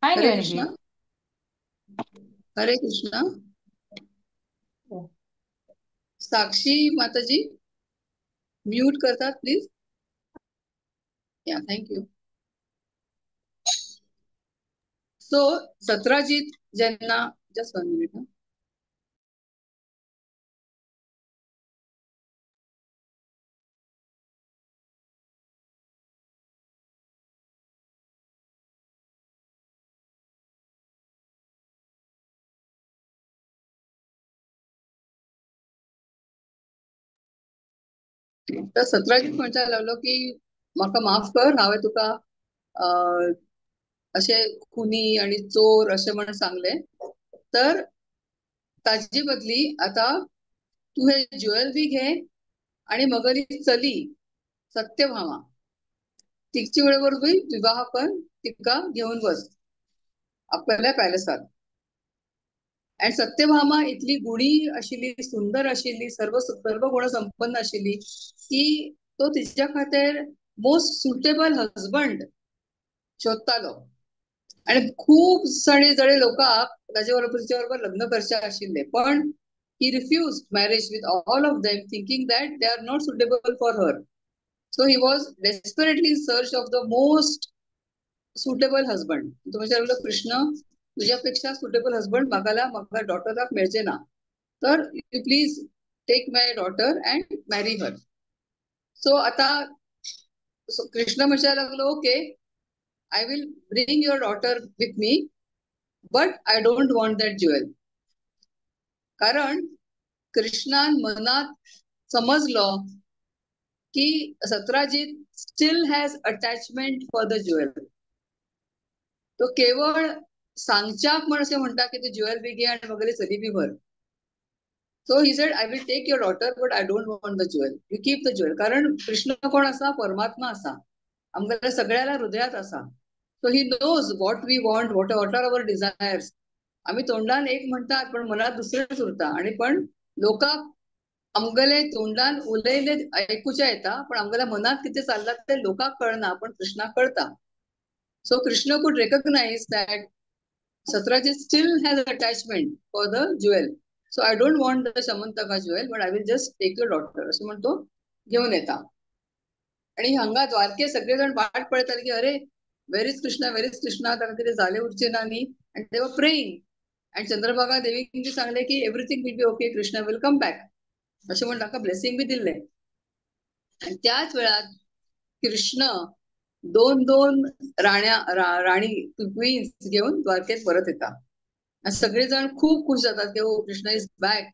हरे कृष्ण हरे कृष्ण. साक्षी माताजी म्यूट करतात प्लीज. या थँक्यू. सो सत्राजीत जेन्ना जस्ट 1 मिनिट. तर सत्राजीत म्हणचा लागलो की म्हाका माफ कर, हांवें तुका असे खुनी आणि चोर असे म्हणून सांगले. तर ताजी बदली आता तू हे ज्युएल बी घे आणि मगरी चली सत्यभामा तिची बरोबर बी विवाह कर, तिका घेऊन बस आपल्या पॅलेसात. आणि सत्यभामा इतली गुणी आशिल्ली, सुंदर आशिल्ली, सर्व गुण संपन्न आशिल्ली की तो तिच्या खातीर मोस्ट सुटेबल हजबंड शोधतालो. आणि खूप जळे लोकांक ताचे बरोबर लग्न करचे आशिल्ले, पण he refused marriage with all of them thinking that they are not suitable for her. So he was desperately in search of the most suitable husband. तो म्हणजे कृष्ण तुझ्यापेक्षा सुटेबल हजबंड म्हाका डॉटराक मेळचे ना, तर you please take my daughter and marry her. So आता कृष्ण म्हणच्या लागलो okay I will bring your daughter with me, but I don't want that jewel. कारण कृष्णान मनात समजलो की Satrajit steel has attachment for the Jewel. तो केवळ सांगच्याक म्हण असे म्हणता की तू ज्युएल बी घे आणि मगली चली बी भर. So he said I will take your daughter but I don't want the jewel, you keep the jewel. कारण कृष्ण कोण असा, परमात्मा असा, आमच्या सगळ्याला हृदयात असा. So he knows what we want, what are our desires. आम्ही तोंडान एक म्हणतात पण मनात दुसरेच उरता. आणि पण लोकांक आमगले तोंडान उलयले ऐकूच्या येता पण आमगल्या मनात किती चालला ते लोकांक कळना पण कृष्णाक कळता. So Krishna could recognize that Satyajit still has attachment for the jewel. So I don't want the Samantaka jewel, but I will just take your daughter. असं म्हणतो घेऊन येता. आणि हांगा द्वारके सगळेजण वाट पळयताले की अरे where is Krishna, where is Krishna, ताका कितें जालें उरचें ना न्ही. आणि दे वर प्रेइंग. आणि चंद्रभागा देवीक सांगले की everything will be okay, Krishna will come back अशें म्हणून ताका ब्लेसिंग बी दिल्लें. आणि त्याच वेळात कृष्ण दोन दोन राणी क्वीन्स घेऊन द्वारकेत परत येतात. सगळेजण खूप खुश जातात की ओ कृष्णा इज बॅक.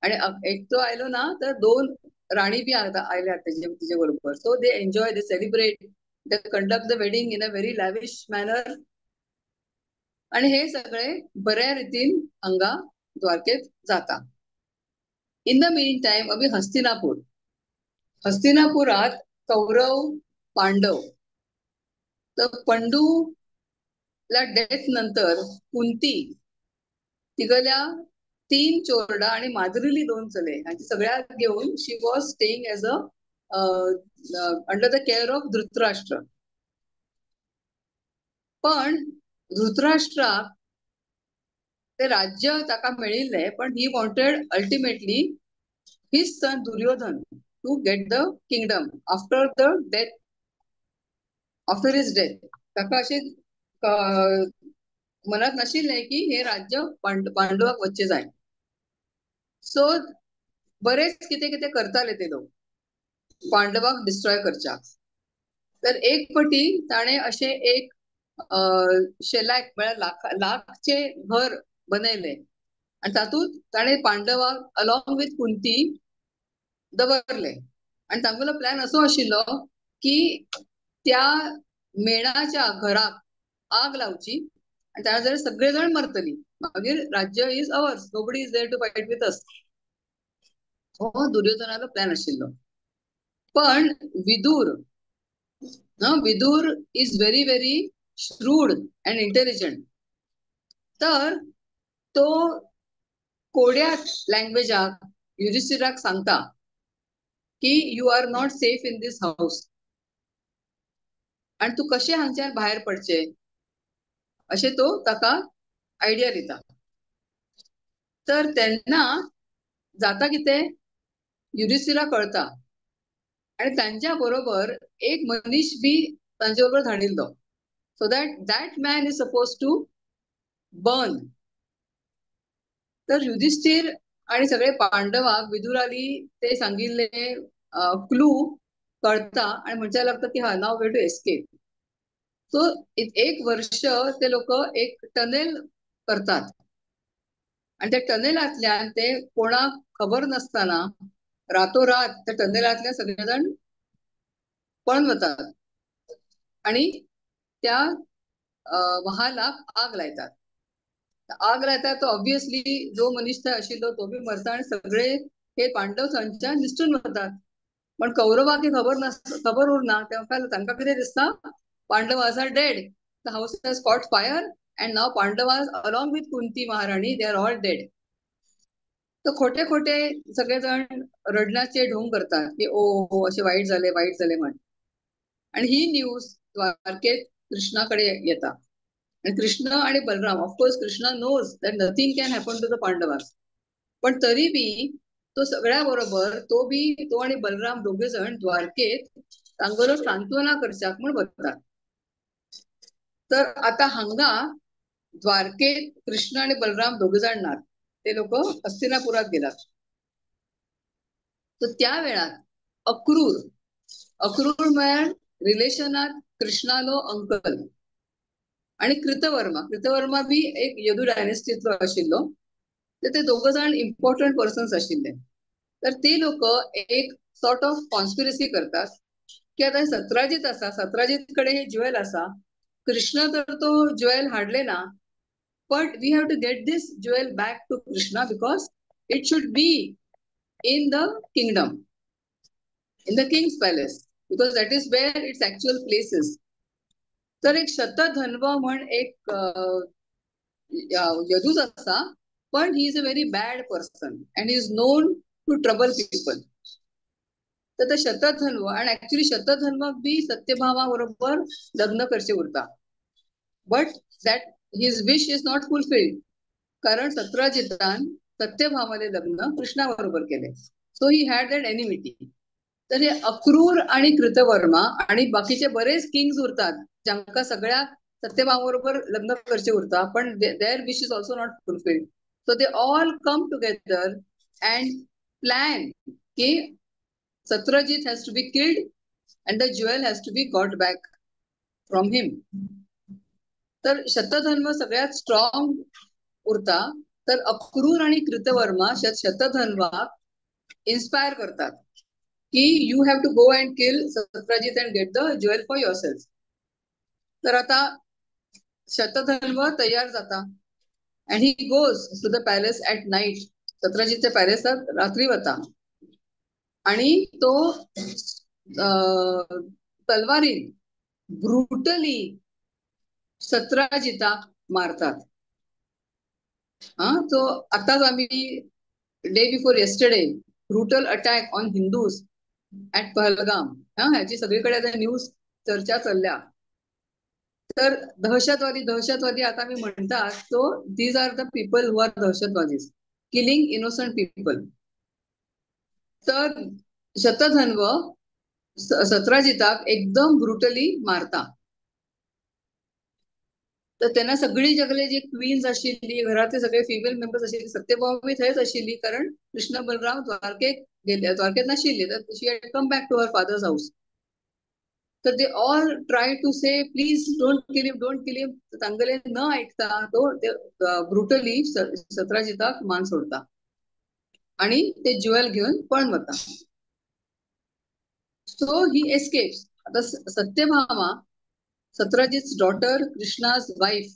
आणि एक तो आयलो ना तर दोन राणी बी आयल्या तिच्या बरोबर. So they enjoy, they celebrate, they conduct the wedding in a very lavish manner. आणि हे सगळे बऱ्या रितीन हांगा द्वारकेत जाता. इन द मीन टाइम अभी हस्तिनापुरात कौरव पांडव. तर पंडूला डेथ नंतर कुंती तिगल्या 3 चोरडा आणि माद्रिली 2 चले आणि सगळ्यात घेऊन she was staying as a under the care of Dhritarashtra. पण धृतराष्ट्राक ते राज्य ताका मेळिल्ले पण he wanted ultimately his son Duryodhan to get the kingdom after his death. ताका अशें मनात नाशिल्लें की हे राज्य पांडवाक वच्चे जाय. सो बरेच कितें कितें करताले ते लोक पांडवाक डिस्ट्रॉय करच्या. तर एक पटी ताणे अशें एक शेलाक म्हळ्यार लाखचे घर बनयले आणि तातूंत ताणे पांडवाक अलॉंग विथ कुंती दवरले. आणि तांगेलो प्लॅन असो आशिल्लो की त्या मेणाच्या घराक आग लावची आणि त्या सगळेजण मरतली. मागीर राज्य is ours, nobody is there to fight with us. हो दुर्योधनाचो प्लॅन आशिल्लो. पण Vidura is very very shrewd and intelligent. तर तो कोड्या लँग्वेजाक युधिष्ठिराक सांगता की you are not safe in this house आणि तू कशें हांगच्यान भायर पडचे अशें तो ताका आयडिया दिता. तर तेन्ना जाता कितें युधिष्ठिरा कळता आणि त्यांच्या बरोबर एक मनीस बी तांचे बरोबर धाडिल्लो. So that man is suppose to burn. तर युधिष्ठिर आणि सगळे पांडवाक विदुराली ते सांगिल्ले क्लू कळता आणि म्हणच्या लागतं की हा नाव वे टू एस्केप. सो 1 वर्ष ते लोक एक टनेल करतात आणि त्या टनेलातल्यान ते कोणाक खबर नसताना रातोरात त्या टनेलातल्या सगळेजण पळून वतात आणि त्या महालाक आग लायतात. आग लायतात तो ऑब्वियसली जो मनीस थंय आशिल्लो तो बी मरता आणि सगळे हे पांडव थंयच्यान निसटून वतात. पण कौरवाक खबर उरना. तांकां कितें दिसता Pandavas are dead, the house has caught fire and now Pandavas along with Kunti महाराणी दे आर ऑल डेड. तर खोटे खोटे सगळेजण रडण्याचे ढोंग करतात की ओ हो असे वाईट झाले म्हण. आणि ही न्यूज द्वारकेत कृष्णाकडे येता. आणि कृष्ण आणि Balram, of course Krishna knows that nothing can happen to the Pandavas. पण तरी बी तो सगळ्या बरोबर तो आणि बलराम दोघे जण द्वारकेत तांगलो सांत्वना करच्याक म्हण वतात. तर आता हांगा द्वारकेत कृष्ण आणि बलराम दोघे जण नात. ते लोक हस्तिनापुरात गेलात. तर त्या वेळात अक्रूर म्हळ्यार रिलेशनात कृष्णालो अंकल. आणि कृतवर्मा बी एक यदू डायनेस्टीतलो आशिल्लो. तर ते दोघ जण इम्पॉर्टंट पर्सन्स आशिल्ले. तर ते लोक एक सॉर्ट ऑफ कॉन्स्पिरसी करतात की आता सत्राजित आसा, सत्राजित कडे हे ज्वेल आसा. कृष्ण तर तो ज्वेल हाडले ना, but we have to get this jewel back to Krishna because it should be in the kingdom, in the king's palace, because that is where its actual place is. तर एक शतधन्व म्हण एक यदूच असा, पण he is a very bad person and is known to trouble people. तर ते शतधन्व आणि ऍक्च्युली शतधन्व बी सत्यभामा बरोबर लग्न करचे उरता. But that his wish is not fulfilled, कारण सत्यजितान सत्यभामाले लग्न कृष्णाबरोबर केले. So he had that enmity. तर हे अक्रूर आणि कृतवर्मा आणि बाकीचे बरेच किंग्स उरतात ज्यांका सगळ्या सत्यभामाबरोबर लग्न करचे उरता, पण their wish is also not fulfilled. So they all come together and plan की Satyajit has to be killed and the jewel has to be got back from him. तर शतधन्व सगळ्यात स्ट्रॉंग उरता, तर अक्रूर आणि कृतवर्मा शतधन्वा इन्स्पायर करतात की you have to go and kill Satyajit and get the jewel for yourself. तर आता शतधन्व तयार जाता and he goes to the palace at night. सत्यजितच्या पॅलेसात रात्री वता आणि तो तलवारीन ब्रुटली सत्यजिताक मारतात. तो आताच आम्ही day before yesterday brutal attack on Hindus at Pahalgam, ह्याची सगळीकडे आता न्यूज चर्चा चालल्या. तर दहशतवादी आता मी म्हणतात, so these are the people who are दहशतवादी किलिंग इनोसंट पीपल. तर शतधन्व सत्यजिताक एकदम ब्रुटली मारता. तर त्यांना सगळी जगले जी क्वीन्स आशिल्ली, घरातले सगळे फिमेल मेंबर्स आशिल्ली, सत्यभामा थंयच आशिल्ली, कारण कृष्ण बलराम द्वारकेत नाशिल्ले. तर she had come back to her father's house. तर they all try to say please don't kill him, don't kill him. तांगले न ऐकता तो ब्रुटली सत्यजिताक मान सोडता आणि ते ज्वेल घेऊन पळून वता. So he escapes. आता सत्यभामा, सत्यजित's डॉटर, कृष्णाज वाईफ,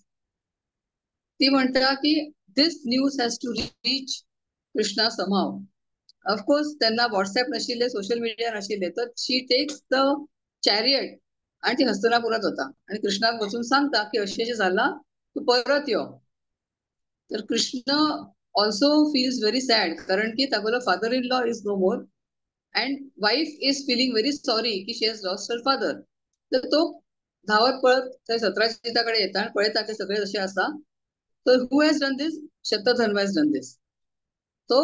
ती म्हणता की this news has to reach Krishna somehow. Of course त्यांना व्हॉट्सअप नशिल्ले, सोशल मीडिया नशिल्ले, तर शी टेक्स द चॅरियट आणि ती हस्तिनापुरात होता आणि कृष्णाक बसून सांगता की अशें झाला, तू परत यो. तर Krishna also feels very sad, कारण की तागेलो father in law is no more and wife is feeling very sorry की she has lost her father. तर तो धावत पळत त्या सत्यजिताकडे येता आणि पळयता ते सगळे जसे असा. तर who has done this? Shatadhanva has done this. तो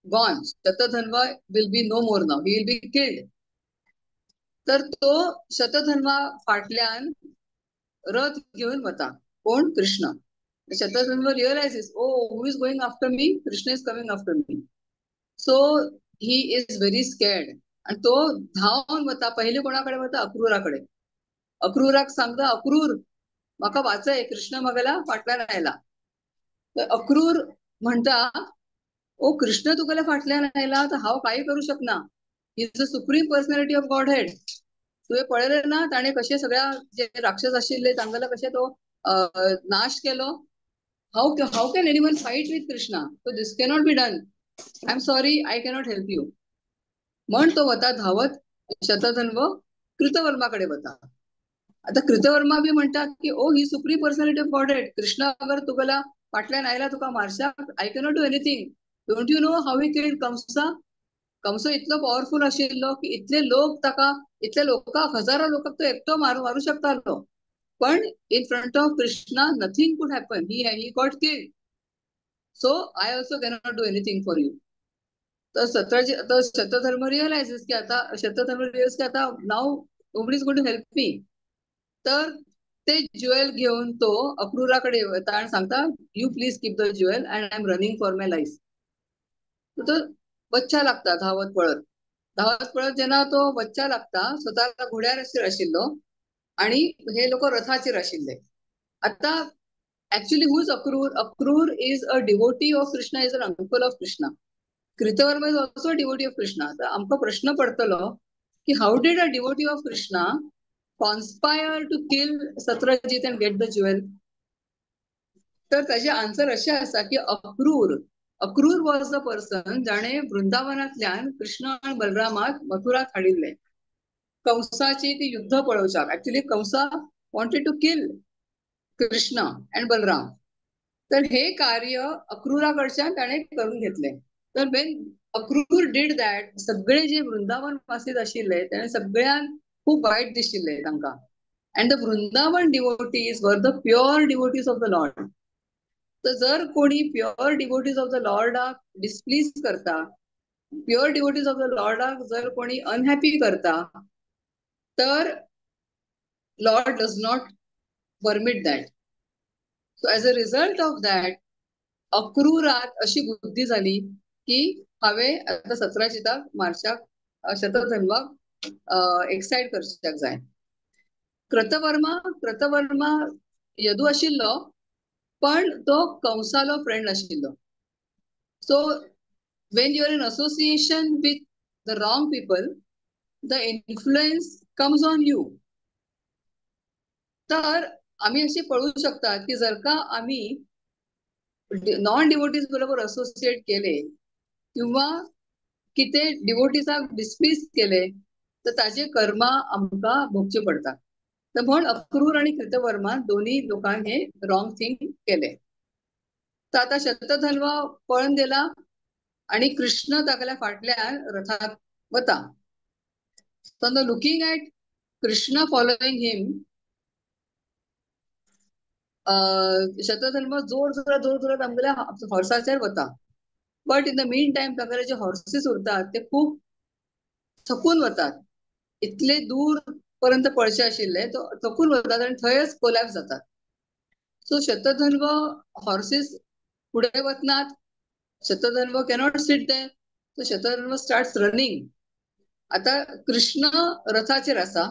gone. Shatadhanva will be no more now, he will be killed. तर तो शतधन्वा फाटल्यान रथ घेऊन वता. कोण? Krishna. Shatadhanva realizes, oh who is going after me? Krishna is coming after me. So he is very scared आणि तो धावून वता. पहिले कोणाकडे वता? अक्रूराकडे. अक्रूराक सांगता, अक्रूर म्हाका वाचय, कृष्ण म्हागेला फाटल्यान आयला. तर अक्रूर म्हणता, ओ कृष्ण तुगेल्या फाटल्यान आयला तर हांव काही करू शकना. He is the supreme personality of God head. तुवें पळयलें ना ताणें कशें सगळ्या जे राक्षस आशिल्ले तांगेलो कशें तो नाश केलो. How can anyone fight with Krishna? So this cannot be done. I am sorry, I cannot help you. म्हण तो वता धावत शतधन्व कृतवर्माकडे वता. आता कृतवर्मा बी म्हणतात की oh he supreme personality of godhead, Krishna अगर तुगेला फाटल्यान आयला तुका मारशाक, I cannot do anything. Don't you know how he killed Kansa? Kansa इतलो पॉवरफुल आशिल्लो की इतले लोकांक, हजारो लोकांक तो एकटो मारू शकतालो. पण in front of Krishna nothing could happen. He got killed. So I also cannot do anything for you. तर शतधर्म रिअलायझेस की आता now nobody is going to help me. तर ते ज्वेल घेऊन तो अक्रूराकडे येता आणि सांगता, you please keep the jewel and I am running for my life. तो बच्चा लागता धावत पळत जेन्ना तो बच्चा लागता, स्वतःला घोड्यार आशिल्लो आणि हे लोक रथाचेर आशिल्ले. आता actually who is Akrura? Akrura is a devotee of Krishna, is an uncle of Krishna. Kritavarma is also devotee of Krishna. तर आमकां प्रश्न पडतलो की how did a devotee of Krishna conspire to kill Satyajit and get the jewel? तर त्याचे आन्सर असे असा की अक्रूर वॉज द पर्सन जाणे वृंदावनातल्यान कृष्ण आणि बलरामाक मथुरात हाडिल्ले कंसाची ती युद्ध पळोवच्याक. Actually Kansa wanted to kill Krishna and Balaram. तर हे कार्य अक्रूराकडच्यान त्याने करून घेतले. तर वेन अक्रूर डिड दॅट, सगळे जे वृंदावन वासीत आशिल्ले तेणे सगळ्यांक खूप वाईट दिशिल्ले तांकां. And the Vrindavan devotees were the pure devotees of the lord. तर जर कोणी प्युअर डिवोटीज ऑफ द लॉर्डाक डिस्प्लीज करता, प्युअर डिवोटीज ऑफ द लॉर्डाक जर कोणी अनहॅपी करता, तर lord does not permit that. So as a result of that अक्रूरात अशी बुद्धी झाली की हांवें आता 17 चिताक मार्चाक शतधन्वाक एक्साइट करच्याक जाय. कृतवर्मा यदू आशिल्लो, पण तो कंसालो फ्रेंड आशिल्लो. So when you are in association with the wrong people, the influence comes on you. तर आम्ही असे पळू शकतात की जर का आम्ही नॉन डिवोटीज बरोबर असोसिएट केले किंवा किती डिवोटीजाक डिस्मिस केले, तर ताजे कर्मा आमकां भोगचे पडतात. तर म्हण अक्रूर आणि कृतवर्मा दोन्ही लोकांनी हे रॉंग थिंग केले. तर आता शतधन्वा पळून गेला आणि कृष्ण तागेल्या फाटल्यान रथात वता. So looking at Krishna following him, शतधन्वा जोर जोरात आमगेल्या हॉर्साचेर वता. But in the mean time तागेले जे हॉर्सीस उरतात ते खूप थकून वतात. इतले दूर पर्यंत पळचे आशिल्ले तो थकून वतात आणि थंयच कोलॅप्स जातात. सो शतधन्व हॉर्सीस पुढे वतनात. Shatadhanva cannot sit there. So Shatadhanva starts running. आता कृष्ण रथाचेर आसा,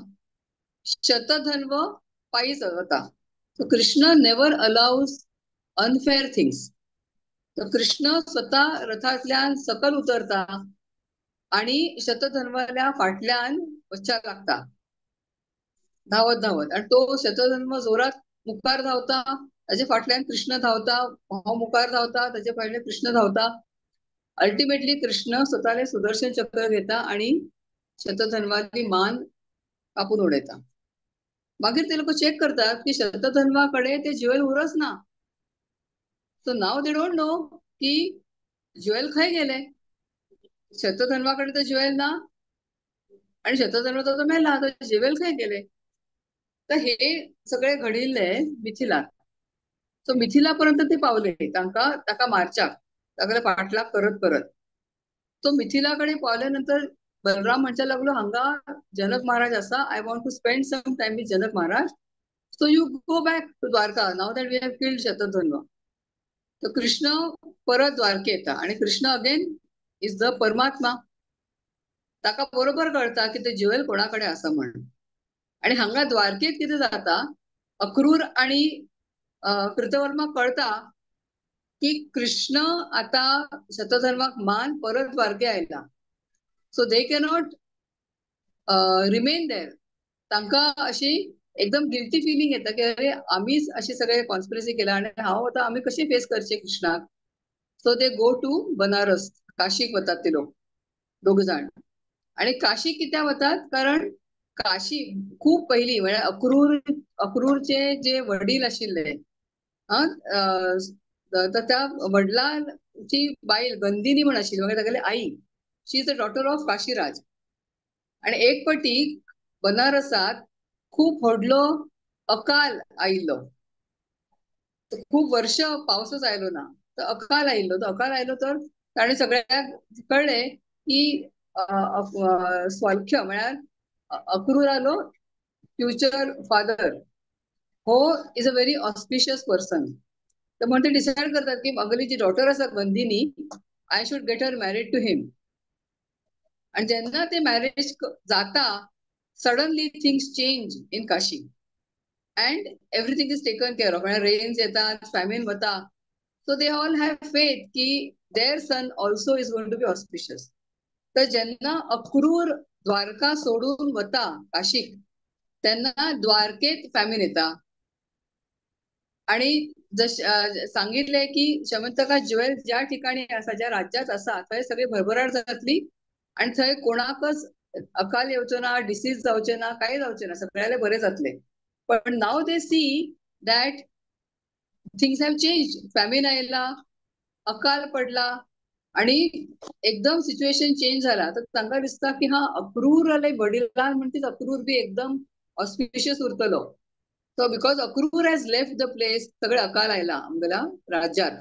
शतधन्व पायीच वता. So Krishna never allows unfair things. तर कृष्ण स्वतः रथातल्यान सकल उतरता आणि शतधन्वाल्या फाटल्यान वचपाक लागता धावत. आणि तो शतधन्व जोरात मुखार धावता, ताचे फाटल्यान कृष्ण धावता, हो मुखार धावता, ताचे फाटल्यान कृष्ण धावता. अल्टिमेटली कृष्ण स्वतःले सुदर्शन चक्र घेता आणि शतधन्वाची मान कापून उडयता. मागीर ते लोक चेक करतात की शतधन्वाकडे ते ज्वेल उरच ना. So now they don't know की ज्वेल खंय गेले. शतधन्वाकडे तर ज्वेल ना आणि शतधन्व तो मेला, तर ज्वेल खंय गेले. तर हे सगळे घडिल्ले मिथिलात. सो मिथिलापर्यंत ते पावले ताका मारच्याक तागेले पाठलाग करत. तो मिथिलाकडे पावल्यानंतर बलराम म्हणच्या लागलो, हांगा जनक महाराज असा, I want to spend some time with Janak Maharaj. So you go back to Dwarka now that we have killed Shatadhanva. तर कृष्ण परत द्वारके येता आणि कृष्ण अगेन इज द परमात्मा. ताका बरोबर कळता की ते ज्वेल कोणाकडे असा म्हणून. आणि हांगा द्वारकेत किती जाता, अक्रूर आणि कृतवर्मा कळता की कृष्ण आता शतधन्वाक मान परत द्वारके आयला. So they cannot remain there. तांकां अशी एकदम गिल्टी फिलिंग येता की अरे आम्हीच अशी सगळे कॉन्स्पिरसी केला आणि हांव आता आम्ही कशी फेस करचे कृष्णाक. So they go to Banaras, काशीक वतात ते लोक दोघ जाण. आणि काशी कित्याक वतात, कारण काशी खूप पहिली म्हणजे अक्रूरचे जे वडील आशिल्ले तर त्या वडिलांची बाईल गंदिनी म्हण आशिल्ली, म्हणजे तागेली आई. शी is the daughter of Kashiraj. आणि एक पटी बनारसात खूप व्हडलो अकाल आयिल्लो. खूप वर्ष पावसच आयलो ना. तर अकाल आयलो तर ताणे सगळ्यांक कळले की स्वालख्य म्हळ्यार अक्रूरालो फ्युचर फादर हो is a very auspicious person. तर म्हणून ते डिसाइड करतात की अगली जी डॉटर आसा Gandini, I should get her married to him. आणि जेन्ना ते मॅरेज जाता, suddenly things change in Kashi and everything is taken care of. Rains येतात, फॅमिन वता. So they all have faith की their son also is going to be auspicious. तर जेन्ना अक्रूर द्वारका सोडून वता काशीक, त्यांना द्वारकेत फॅमिन येता. आणि सांगितले की शमंतका ज्वेल ज्या ठिकाणी असा, ज्या राज्यात असा, थंय सगळी भरभराट जातली आणि थंय कोणाकच अकाल येवचो ना, डिसीज जावचे ना, काही जावचे ना, सगळ्याले बरे जातले. पण now they see that things have change. Famine आयला, अकाल पडला आणि एकदम सिच्युएशन चेंज झाला तर तांकां दिसता की हा अक्रूर आले वडिलां म्हणटीच अक्रूर बी एकदम ऑस्पिशियस उरतलो. So because Akrur has left the place सगळे अकाल आयला आमगेल्या राज्यात.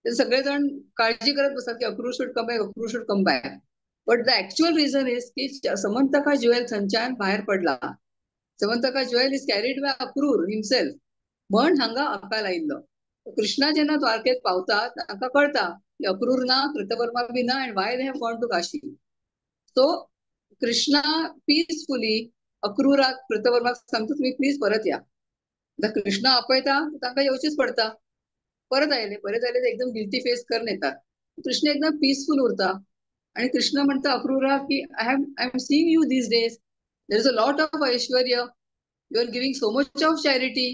ते सगळे जण काळजी करत बसतात की Akrura should come back, Akrura should come back. But the actual reason is की समंतका ज्युएल थंयच्यान भायर पडला. Syamantaka jewel is carried by Akrura himself म्हण हांगा अकाल आयिल्लो. कृष्णा जेन्ना द्वारकेत पावता तांकां कळटा की अक्रूर ना, कृतवर्मा बी ना, and why they have gone to Kashi. So Krishna peacefully अक्रूराक कृतवर्माक सांगता तुम्ही प्लीज परत या. कृष्णा आपयता तांकां येवचीच पडटा. परत आयले ते एकदम गिल्टी फेस करून येतात. कृष्ण एकदम पीसफुल उरता आणि कृष्ण म्हणता अक्रूरा की I am seeing you these days. There is a lot of ऐश्वर्य. You are giving so much of charity.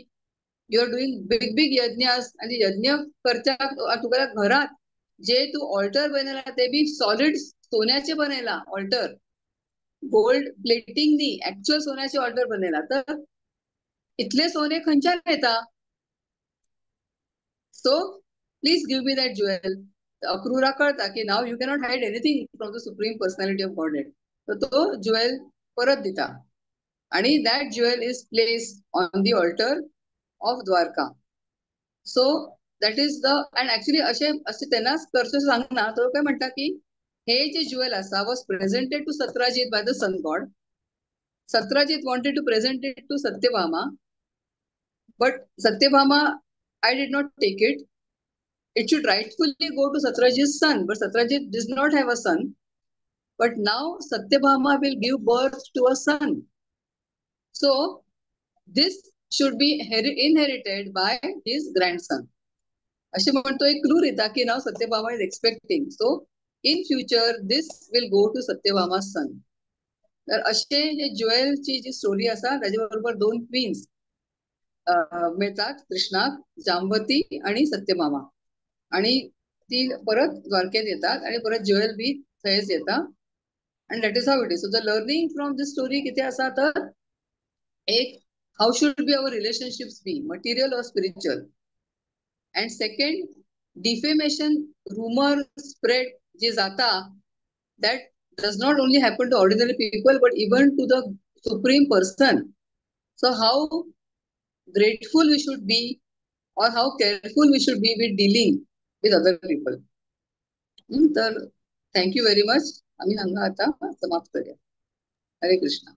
You are doing big big यज्ञास. आणि यज्ञ करता तुगेल्या घरात जे तू ऑल्टर बनयला ते बी सॉलिड सोन्याचे बनयला ऑल्टर. गोल्ड प्लेटिंग नी ऍक्च्युअल सोन्याचे ऑल्टर बनयला. तर इतले सोने खंयच्यान येता. So please give me that jewel. अक्रूरा कळता की now you cannot hide anything from the supreme personality of godhead. तर तो ज्वेल परत दिता आणि that jewel is place on the altar of Dwarka. So that is the end actually असे त्यांनाच करचो सांगना तो काय म्हणता की हे जे ज्वेल असा was presented to Satrajit by the sun god. Satyajit wanted to present it to Satyabhama, but Satyabhama, I did not take it. It should rightfully go to Satyajit's son, but Satyajit does not have a son. But now Satyabhama will give birth to a son. So this should be inherited by his grandson. असे म्हणतो एक clue येता की now Satyabhama is expecting. So in future this will go to Satyabhama son. तर असे हे ज्वेलची जी story असा त्याच्याबरोबर दोन क्वीन्स मिळतात कृष्णाक, जांबवती आणि सत्यभामा. आणि ती परत द्वारकेत येतात आणि परत ज्वेल बी थंयच येता. And that is how it is. So the learning from this story किती असा तर एक how should be our relationships be material और spiritual. And second defamation rumor spread जे जाता that does not only happen to ordinary people but even to the supreme person. So how grateful we should be or how careful we should be with dealing with other people. तर thank you very much. आम्ही हांगा आता समाप्त करूया. हरे कृष्ण.